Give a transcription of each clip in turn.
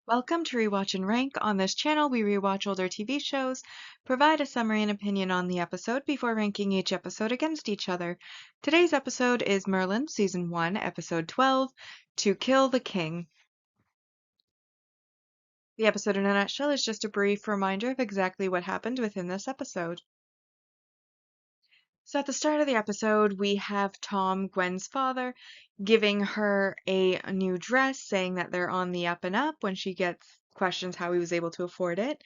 Welcome to Rewatch and Rank. On this channel, we rewatch older TV shows, provide a summary and opinion on the episode before ranking each episode against each other. Today's episode is Merlin, Season 1, Episode 12, To Kill the King. The episode in a nutshell is just a brief reminder of exactly what happened within this episode. So at the start of the episode, we have Tom, Gwen's father, giving her a new dress, saying that they're on the up and up when she questions how he was able to afford it.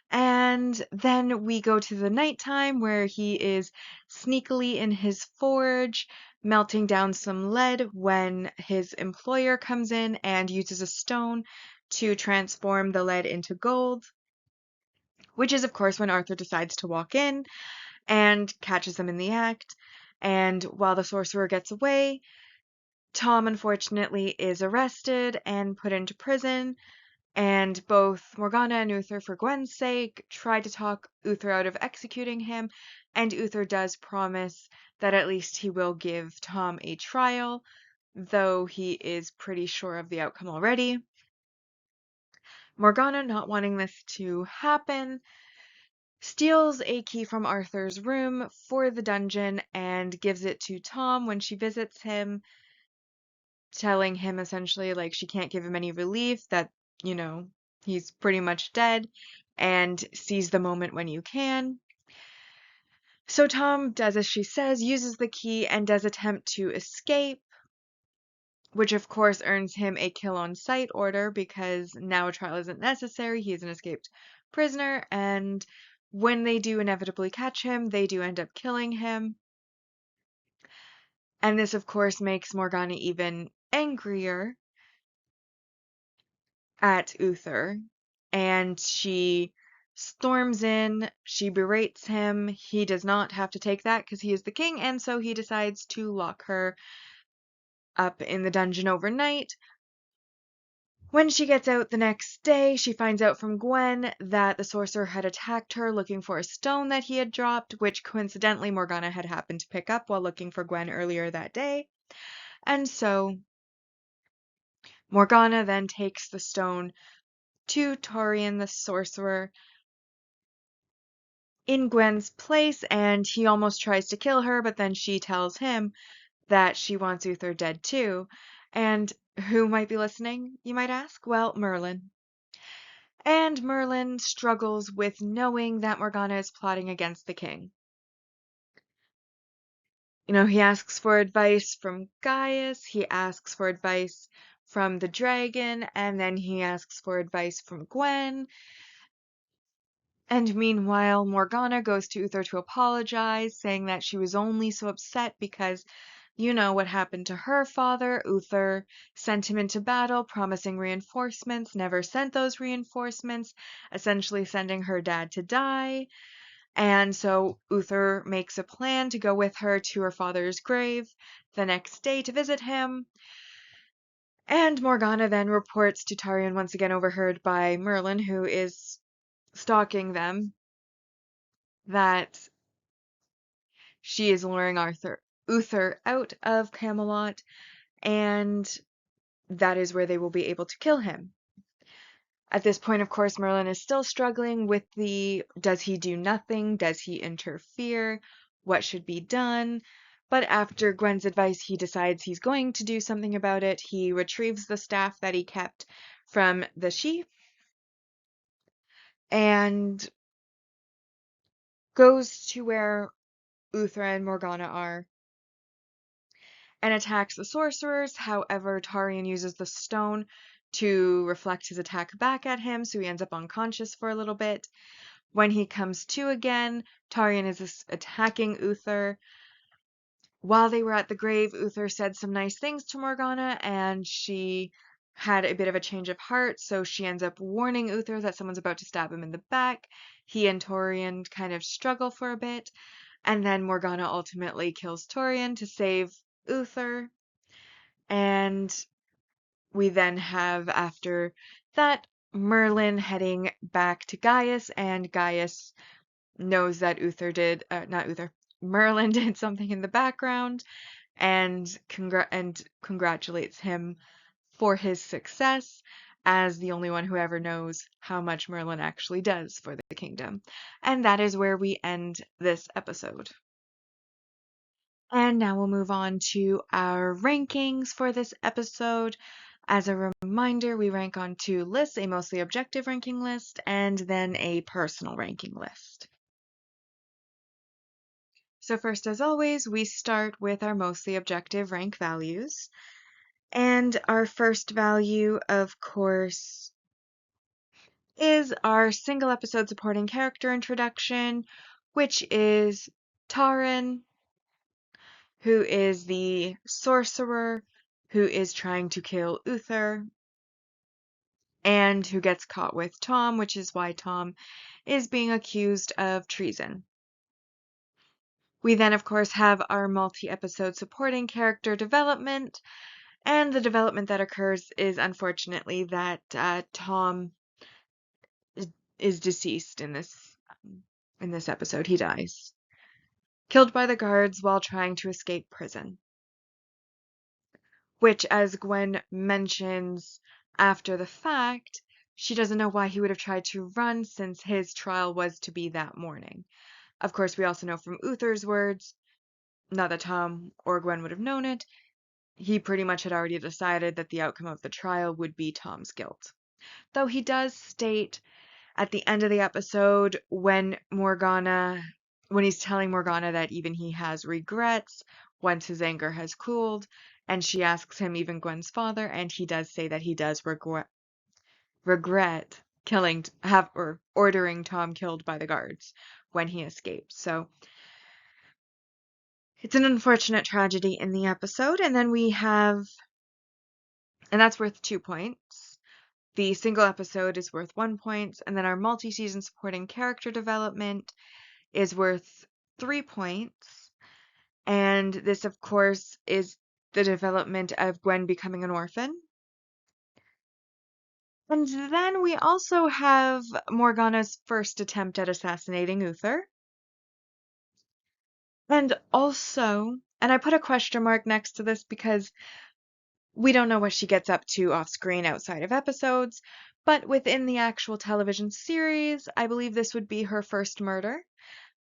And then we go to the nighttime where he is sneakily in his forge, melting down some lead when his employer comes in and uses a stone to transform the lead into gold, which is, of course, when Arthur decides to walk in and catches them in the act. And while the sorcerer gets away, Tom unfortunately is arrested and put into prison. And both Morgana and Uther, for Gwen's sake, try to talk Uther out of executing him. And Uther does promise that at least he will give Tom a trial, though he is pretty sure of the outcome already. Morgana, not wanting this to happen, steals a key from Arthur's room for the dungeon and gives it to Tom when she visits him, telling him essentially like she can't give him any relief, that, he's pretty much dead, and seize the moment when you can. So Tom does as she says, uses the key, and does attempt to escape, which of course earns him a kill on sight order because now a trial isn't necessary. He is an escaped prisoner, and when they do inevitably catch him, they do end up killing him. And this, of course, makes Morgana even angrier at Uther, and she storms in, she berates him. He does not have to take that because he is the king, and so he decides to lock her up in the dungeon overnight. When she gets out the next day, she finds out from Gwen that the sorcerer had attacked her looking for a stone that he had dropped, which coincidentally Morgana had happened to pick up while looking for Gwen earlier that day. And so Morgana then takes the stone to Torian the sorcerer in Gwen's place, and he almost tries to kill her, but then she tells him that she wants Uther dead too. And who might be listening, you might ask? Well, Merlin. And Merlin struggles with knowing that Morgana is plotting against the king. He asks for advice from Gaius, he asks for advice from the dragon, and then he asks for advice from Gwen. And meanwhile, Morgana goes to Uther to apologize, saying that she was only so upset because what happened to her father. Uther sent him into battle, promising reinforcements, never sent those reinforcements, essentially sending her dad to die. And so Uther makes a plan to go with her to her father's grave the next day to visit him. And Morgana then reports to Tarion, once again overheard by Merlin, who is stalking them, that she is luring Uther out of Camelot, and that is where they will be able to kill him. At this point, of course, Merlin is still struggling with does he do nothing? Does he interfere? What should be done? But after Gwen's advice, he decides he's going to do something about it. He retrieves the staff that he kept from the sheep and goes to where Uther and Morgana are and attacks the sorcerers. However, Tarion uses the stone to reflect his attack back at him, so he ends up unconscious for a little bit. When he comes to again, Tarion is attacking Uther. While they were at the grave, Uther said some nice things to Morgana, and she had a bit of a change of heart, so she ends up warning Uther that someone's about to stab him in the back. He and Tarion kind of struggle for a bit, and then Morgana ultimately kills Tarion to save Uther. And we then have, after that, Merlin heading back to Gaius, and Gaius knows that Merlin did something in the background, and congratulates him for his success. as the only one who ever knows how much Merlin actually does for the kingdom. And that is where we end this episode. And now we'll move on to our rankings for this episode. As a reminder, we rank on two lists, a mostly objective ranking list and then a personal ranking list. So first, as always, we start with our mostly objective rank values. And our first value, of course, is our single episode supporting character introduction, which is Taran, who is the sorcerer who is trying to kill Uther and who gets caught with Tom, which is why Tom is being accused of treason. We then, of course, have our multi-episode supporting character development, and the development that occurs is unfortunately that Tom is deceased in this episode. He dies, killed by the guards while trying to escape prison. Which, as Gwen mentions after the fact, she doesn't know why he would have tried to run since his trial was to be that morning. Of course, we also know from Uther's words, not that Tom or Gwen would have known it, he pretty much had already decided that the outcome of the trial would be Tom's guilt. Though he does state at the end of the episode when he's telling Morgana that even he has regrets once his anger has cooled, and she asks him, even Gwen's father, and he does say that he does regret ordering Tom killed by the guards when he escapes. So it's an unfortunate tragedy in the episode, and then and that's worth 2 points. The single episode is worth 1 point, and then our multi-season supporting character development is worth 3 points. And this, of course, is the development of Gwen becoming an orphan. And then we also have Morgana's first attempt at assassinating Uther. And also, and I put a question mark next to this because we don't know what she gets up to off screen outside of episodes, but within the actual television series, I believe this would be her first murder,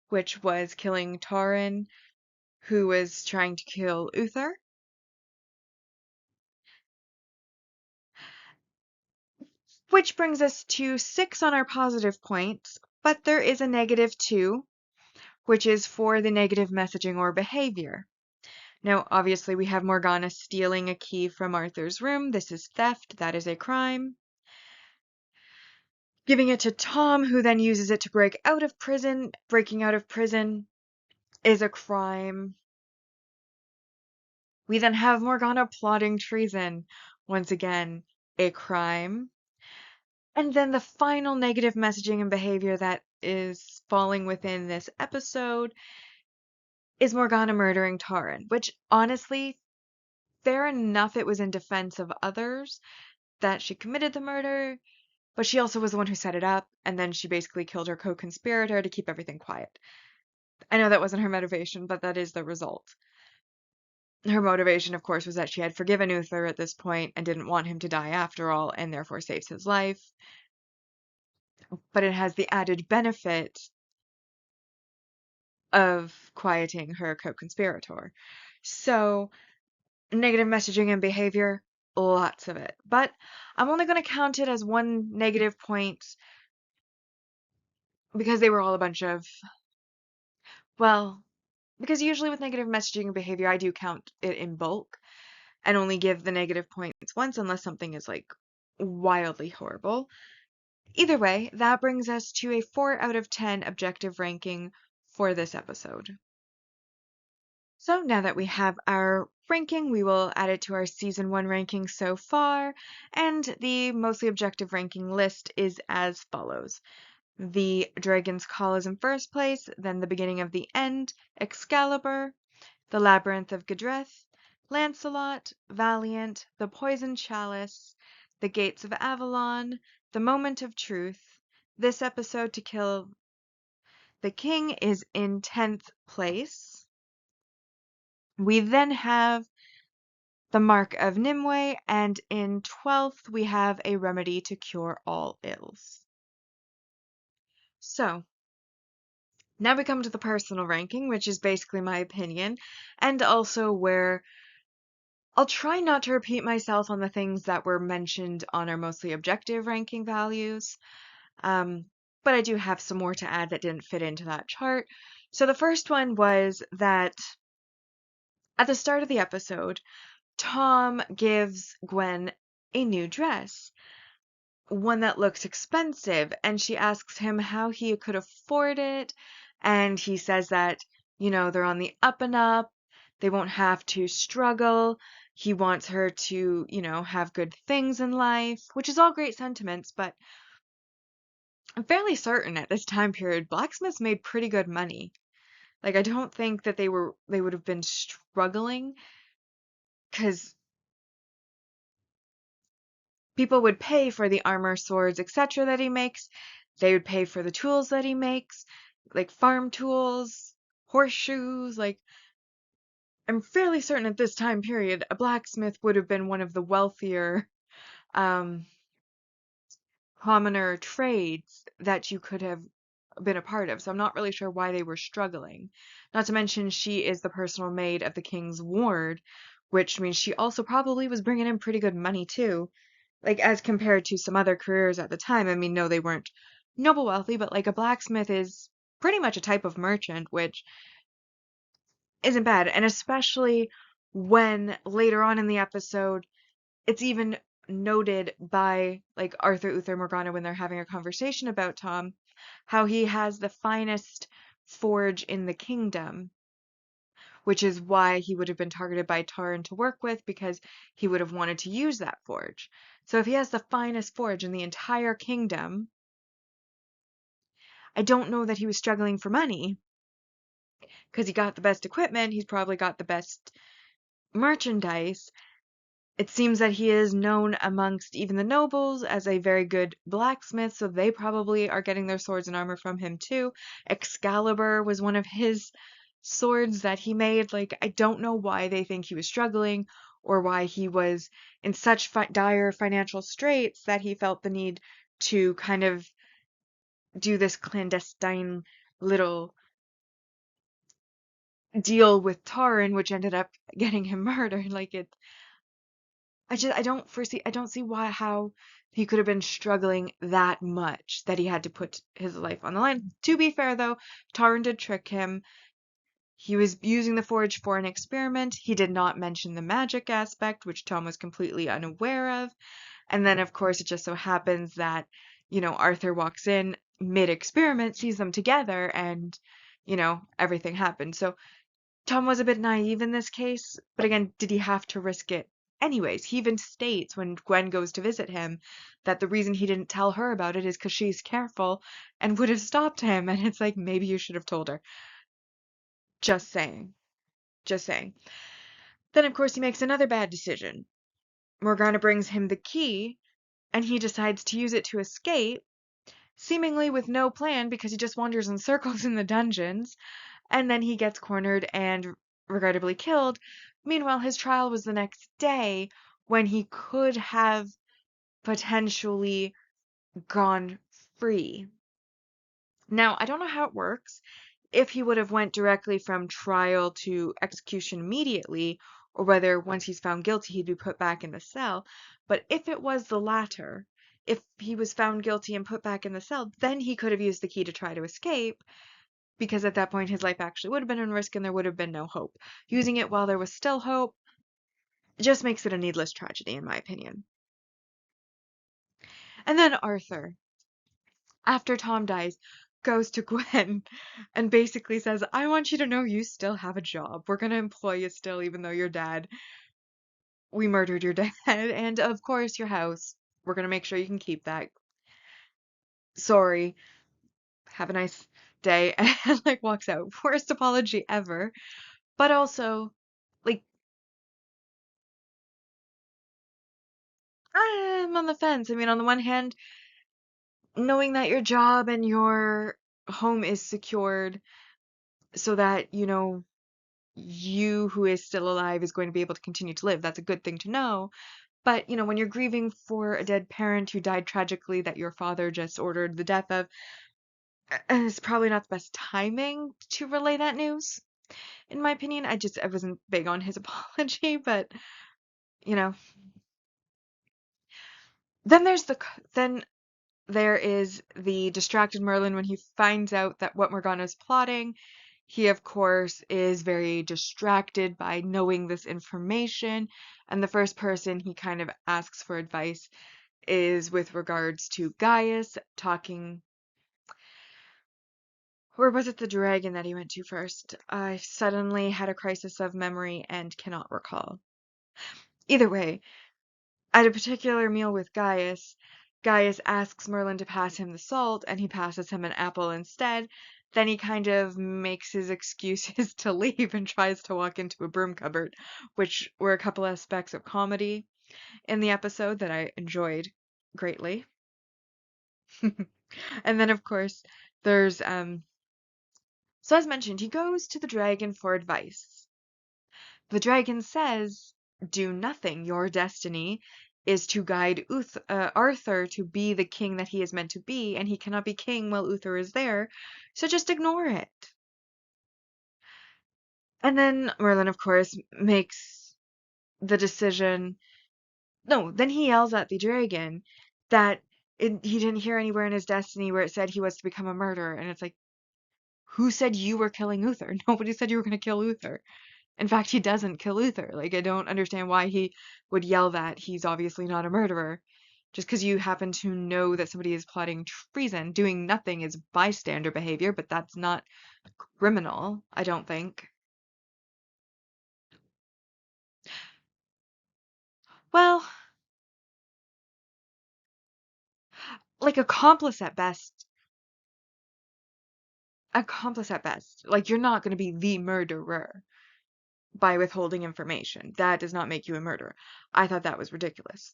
which was killing Taran, who was trying to kill Uther. Which brings us to 6 on our positive points, but there is a -2, which is for the negative messaging or behavior. Now, obviously, we have Morgana stealing a key from Arthur's room. This is theft. That is a crime. Giving it to Tom, who then uses it to break out of prison. Breaking out of prison is a crime. We then have Morgana plotting treason. Once again, a crime. And then the final negative messaging and behavior that is falling within this episode is Morgana murdering Taran, which honestly, fair enough, it was in defense of others that she committed the murder, but she also was the one who set it up, and then she basically killed her co-conspirator to keep everything quiet. I know that wasn't her motivation, but that is the result. Her motivation, of course, was that she had forgiven Uther at this point and didn't want him to die after all, and therefore saves his life. But it has the added benefit of quieting her co-conspirator. So, negative messaging and behavior, lots of it. But I'm only going to count it as 1 negative point because they were all a bunch of, well, because usually with negative messaging and behavior, I do count it in bulk and only give the negative points once unless something is like wildly horrible. Either way, that brings us to a 4 out of 10 objective ranking for this episode. So now that we have our ranking, we will add it to our season 1 ranking so far, and the mostly objective ranking list is as follows. The Dragon's Call is in first place, then The Beginning of the End, Excalibur, The Labyrinth of Godreth, Lancelot, Valiant, The Poisoned Chalice, The Gates of Avalon, The Moment of Truth. This episode, To Kill the King, is in 10th place. We then have the Mark of Nimue, and in 12th we have a remedy to cure all ills. So, now we come to the personal ranking, which is basically my opinion, and also where I'll try not to repeat myself on the things that were mentioned on our mostly objective ranking values, um, but I do have some more to add that didn't fit into that chart. So the first one was that at the start of the episode, Tom gives Gwen a new dress, one that looks expensive, and she asks him how he could afford it, and he says that, they're on the up and up, they won't have to struggle. He wants her to, have good things in life, which is all great sentiments, but I'm fairly certain at this time period, blacksmiths made pretty good money. Like, I don't think that they would have been struggling, because people would pay for the armor, swords, etc. that he makes. They would pay for the tools that he makes, like farm tools, horseshoes. Like, I'm fairly certain at this time period, a blacksmith would have been one of the wealthier, um, commoner trades that you could have been a part of. So I'm not really sure why they were struggling. Not to mention, she is the personal maid of the king's ward, which means she also probably was bringing in pretty good money too. Like, as compared to some other careers at the time. I mean, no, they weren't noble wealthy, but like a blacksmith is pretty much a type of merchant, which isn't bad. And especially when later on in the episode, it's even noted by like Arthur, Uther, Morgana when they're having a conversation about Tom, how he has the finest forge in the kingdom, which is why he would have been targeted by Taran to work with, because he would have wanted to use that forge. So if he has the finest forge in the entire kingdom, I don't know that he was struggling for money, because he got the best equipment, he's probably got the best merchandise. It seems that he is known amongst even the nobles as a very good blacksmith, so they probably are getting their swords and armor from him too. Excalibur was one of his swords that he made. Like, I don't know why they think he was struggling, or why he was in such dire financial straits that he felt the need to kind of do this clandestine little deal with Taran, which ended up getting him murdered. Like, I don't see why, how he could have been struggling that much that he had to put his life on the line. To be fair though, Taran did trick him. He was using the forge for an experiment. He did not mention the magic aspect, which Tom was completely unaware of. And then, of course, it just so happens that, Arthur walks in mid-experiment, sees them together, and, everything happened. So Tom was a bit naive in this case, but again, did he have to risk it anyways? He even states when Gwen goes to visit him that the reason he didn't tell her about it is because she's careful and would have stopped him. And it's like, maybe you should have told her. Just saying. Just saying. Then, of course, he makes another bad decision. Morgana brings him the key, and he decides to use it to escape, seemingly with no plan because he just wanders in circles in the dungeons, and then he gets cornered and regrettably killed. Meanwhile, his trial was the next day, when he could have potentially gone free. Now, I don't know how it works, if he would have went directly from trial to execution immediately, or whether once he's found guilty he'd be put back in the cell. But if it was the latter, if he was found guilty and put back in the cell, then he could have used the key to try to escape, because at that point his life actually would have been in risk and there would have been no hope. Using it while there was still hope just makes it a needless tragedy, in my opinion. And then Arthur, after Tom dies, goes to Gwen and basically says, I want you to know you still have a job. We're going to employ you still, even though you're dead. We murdered your dad, and of course your house. We're going to make sure you can keep that. Sorry. Have a nice day. And like walks out. Worst apology ever. But also, like, I'm on the fence. I mean, on the one hand, knowing that your job and your home is secured so that, you who is still alive is going to be able to continue to live. That's a good thing to know. But, when you're grieving for a dead parent who died tragically that your father just ordered the death of, it's probably not the best timing to relay that news, in my opinion. I wasn't big on his apology, but, you know. Then then there is the distracted Merlin when he finds out that what Morgana's plotting. He, of course, is very distracted by knowing this information, and the first person he kind of asks for advice is with regards to Gaius talking, or was it the dragon that he went to first? I suddenly had a crisis of memory and cannot recall. Either way, at a particular meal with Gaius, Gaius asks Merlin to pass him the salt, and he passes him an apple instead. Then he kind of makes his excuses to leave and tries to walk into a broom cupboard, which were a couple aspects of comedy in the episode that I enjoyed greatly. And then, of course, there's so as mentioned, he goes to the dragon for advice. The dragon says, "Do nothing. Your destiny is to guide Arthur to be the king that he is meant to be, and he cannot be king while Uther is there, so just ignore it." And then Merlin, of course, makes the decision. No, then he yells at the dragon that he didn't hear anywhere in his destiny where it said he was to become a murderer, and it's like, who said you were killing Uther? Nobody said you were going to kill Uther. In fact, he doesn't kill Uther. Like, I don't understand why he would yell that. He's obviously not a murderer. Just because you happen to know that somebody is plotting treason, doing nothing is bystander behavior, but that's not criminal, I don't think. Well, like accomplice at best. Accomplice at best. Like, you're not going to be the murderer by withholding information. That does not make you a murderer. I thought that was ridiculous.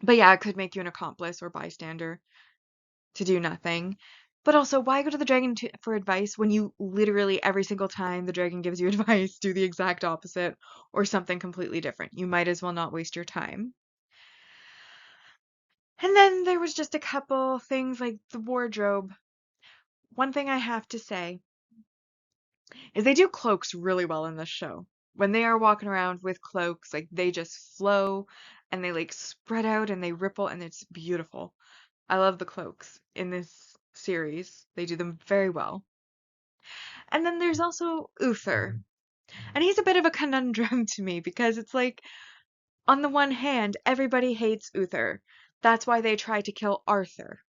But yeah, it could make you an accomplice or bystander to do nothing. But also, why go to the dragon for advice when you literally every single time the dragon gives you advice, do the exact opposite or something completely different? You might as well not waste your time. And then there was just a couple things like the wardrobe. One thing I have to say is they do cloaks really well in this show. When they are walking around with cloaks, like they just flow and they like spread out and they ripple and it's beautiful. I love the cloaks in this series. They do them very well. And then there's also Uther. And he's a bit of a conundrum to me because it's like, on the one hand, everybody hates Uther. That's why they try to kill Arthur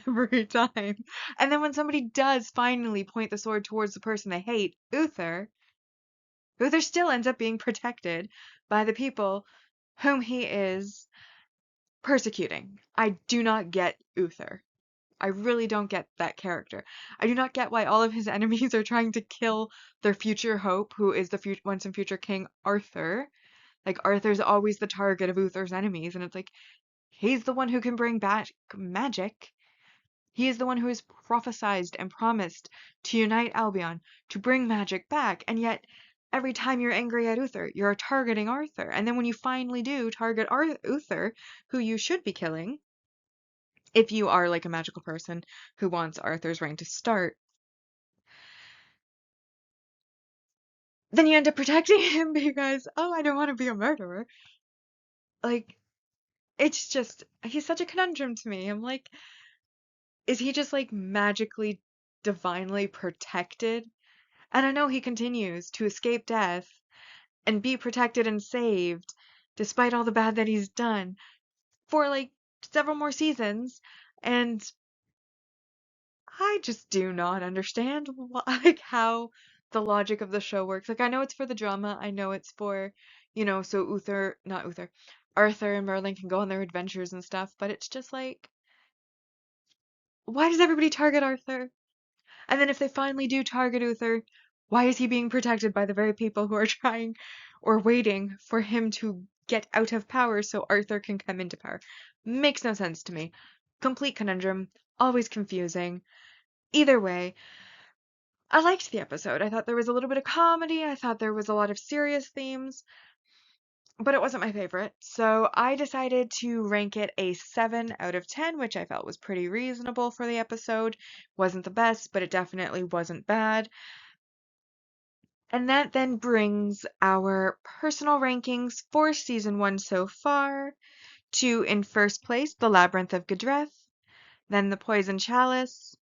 every time. And then when somebody does finally point the sword towards the person they hate, Uther still ends up being protected by the people whom he is persecuting. I do not get Uther. I really don't get that character. I do not get why all of his enemies are trying to kill their future hope, who is the once and future king Arthur. Like, Arthur's always the target of Uther's enemies, and it's like, he's the one who can bring back magic. He is the one who is prophesied and promised to unite Albion, to bring magic back, and yet every time you're angry at Uther, you're targeting Arthur. And then when you finally do target Uther, who you should be killing, if you are like a magical person who wants Arthur's reign to start, then you end up protecting him because, oh, I don't want to be a murderer. Like, it's just, he's such a conundrum to me. I'm like, is he just like magically, divinely protected? And I know he continues to escape death and be protected and saved despite all the bad that he's done for like several more seasons. And I just do not understand like how the logic of the show works. Like, I know it's for the drama. I know it's for, so not Uther, Arthur and Merlin can go on their adventures and stuff, but it's just like, why does everybody target Arthur? And then if they finally do target Uther, why is he being protected by the very people who are trying or waiting for him to get out of power so Arthur can come into power? Makes no sense to me. Complete conundrum, always confusing. Either way, I liked the episode. I thought there was a little bit of comedy. I thought there was a lot of serious themes, but it wasn't my favorite. So I decided to rank it a 7 out of 10, which I felt was pretty reasonable for the episode. Wasn't the best, but it definitely wasn't bad. And that then brings our personal rankings for season 1 so far to, in first place, The Labyrinth of Godreth, then The Poison Chalice,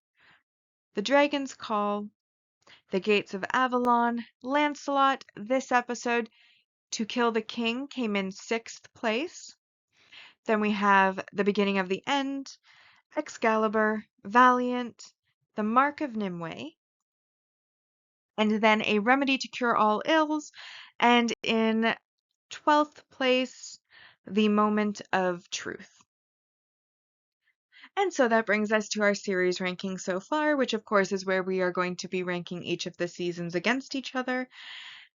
The Dragon's Call, The Gates of Avalon, Lancelot. This episode, To Kill the King, came in 6th place. Then we have The Beginning of the End, Excalibur, Valiant, The Mark of Nimue, and then A Remedy to Cure All Ills, and in 12th place, The Moment of Truth. And so that brings us to our series ranking so far, which of course is where we are going to be ranking each of the seasons against each other.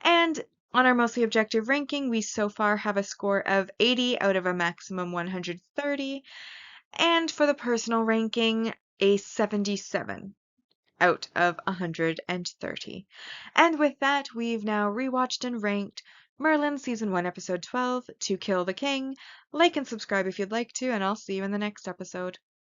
And on our mostly objective ranking, we so far have a score of 80 out of a maximum 130. And for the personal ranking, a 77 out of 130. And with that, we've now rewatched and ranked Merlin Season 1, Episode 12, To Kill the King. Like and subscribe if you'd like to, and I'll see you in the next episode.